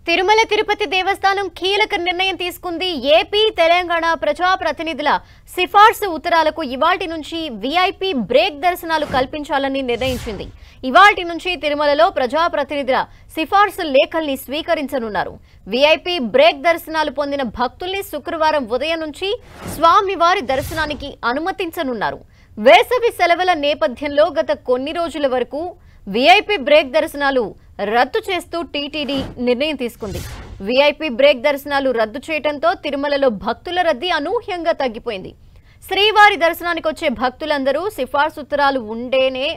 తిరుమల తిరుపతి దేవస్థానం కీలక నిర్ణయం తీసుకుంది. ఏపీ తెలంగాణ ప్రజాప్రతినిధుల సిఫార్సు ఉత్తరాలకు ఇవాల్టి నుంచి వీఐపీ బ్రేక్ దర్శనాలు కల్పించాలని నిర్ణయించింది. ఇవాల్టి నుంచి తిరుమలలో ప్రజాప్రతినిధుల సిఫార్సు లేఖల్ని స్వీకరించనున్నారు. వీఐపీ బ్రేక్ దర్శనాలు పొందిన భక్తుల్ని శుక్రవారం ఉదయం నుంచి స్వామివారి దర్శనానికి అనుమతించనున్నారు. వేసవి సెలవుల నేపథ్యంలో గత కొన్ని రోజుల వరకు వీఐపీ బ్రేక్ దర్శనాలు రద్దు చేస్తూ టీటీడీ నిర్ణయం తీసుకుంది. వీఐపీ బ్రేక్ దర్శనాలు రద్దు చేయడంతో తిరుమలలో భక్తుల రద్దీ అనూహ్యంగా తగ్గిపోయింది. శ్రీవారి దర్శనానికి వచ్చే భక్తులందరూ సిఫార్సు ఉత్తరాలు ఉండేనే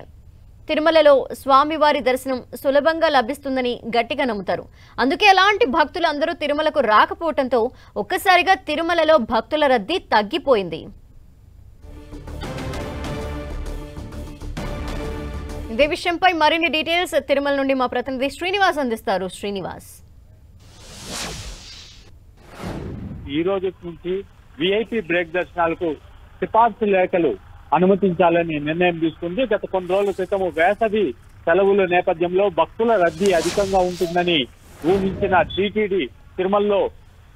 తిరుమలలో స్వామివారి దర్శనం సులభంగా లభిస్తుందని గట్టిగా నమ్ముతారు. అందుకే అలాంటి భక్తులు అందరూ తిరుమలకు రాకపోవడంతో ఒక్కసారిగా తిరుమలలో భక్తుల రద్దీ తగ్గిపోయింది. ఇదే విషయంపై మరిన్ని డీటెయిల్స్ తిరుమల నుండి మా ప్రతినిధి శ్రీనివాస్ అందిస్తారు. శ్రీనివాస్, ఈ రోజు నుంచి విఐపి బ్రేక్ దర్శనాలకు సిఫార్సు లేఖలు అనుమతించాలని నిర్ణయం తీసుకుంది. గత కొన్ని రోజుల క్రితం వేసవి సెలవుల నేపథ్యంలో భక్తుల రద్దీ అధికంగా ఉంటుందని ఊహించిన టీటీడీ తిరుమలలో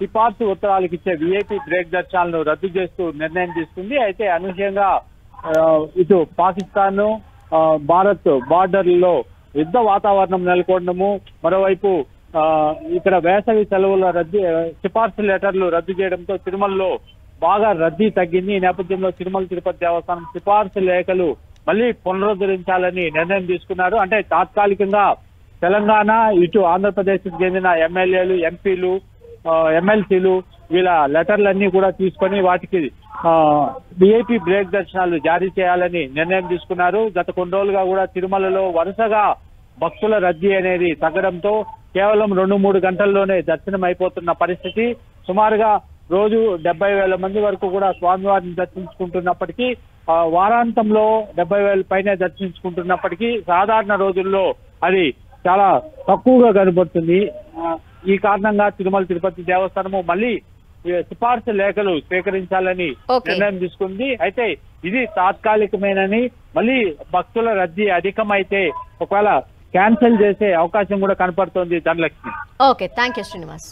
సిఫార్సు ఉత్తరాలకు ఇచ్చే విఐపి బ్రేక్ దర్శనాలను రద్దు చేస్తూ నిర్ణయం తీసుకుంది. అయితే అనూహ్యంగా ఇటు పాకిస్తాన్ భారత్ బార్డర్లలో యుద్ధ వాతావరణం నెలకొనడము, మరోవైపు ఇక్కడ వేసవి సెలవుల రద్దీ సిఫార్సు లెటర్లు రద్దు చేయడంతో తిరుమలలో బాగా రద్దీ తగ్గింది. ఈ నేపథ్యంలో తిరుమల తిరుపతి దేవస్థానం సిఫార్సు లేఖలు మళ్ళీ పునరుద్ధరించాలని నిర్ణయం తీసుకున్నారు. అంటే తాత్కాలికంగా తెలంగాణ ఇటు ఆంధ్రప్రదేశ్ కు చెందిన ఎమ్మెల్యేలు, ఎంపీలు, ఎమ్మెల్సీలు వీళ్ళ లెటర్లన్నీ కూడా తీసుకొని వాటికి విఐపి బ్రేక్ దర్శనాలు జారీ చేయాలని నిర్ణయం తీసుకున్నారు. గత కొన్ని రోజులుగా కూడా తిరుమలలో వరుసగా భక్తుల రద్దీ అనేది తగ్గడంతో కేవలం 2-3 గంటల్లోనే దర్శనం అయిపోతున్న పరిస్థితి. సుమారుగా రోజు 70,000 మంది వరకు కూడా స్వామివారిని దర్శించుకుంటున్నప్పటికీ, వారాంతంలో 70,000 పైనే దర్శించుకుంటున్నప్పటికీ సాధారణ రోజుల్లో అది చాలా తక్కువగా కనబడుతుంది. ఈ కారణంగా తిరుమల తిరుపతి దేవస్థానము మళ్ళీ సిఫార్సు లేఖలు స్వీకరించాలని నిర్ణయం తీసుకుంది. అయితే ఇది తాత్కాలికమేనని, మళ్ళీ భక్తుల రద్దీ అధికమైతే ఒకవేళ క్యాన్సిల్ చేసే అవకాశం కూడా కనపడుతోంది. Dhanalakshmi. Okay, thank you Srinivas.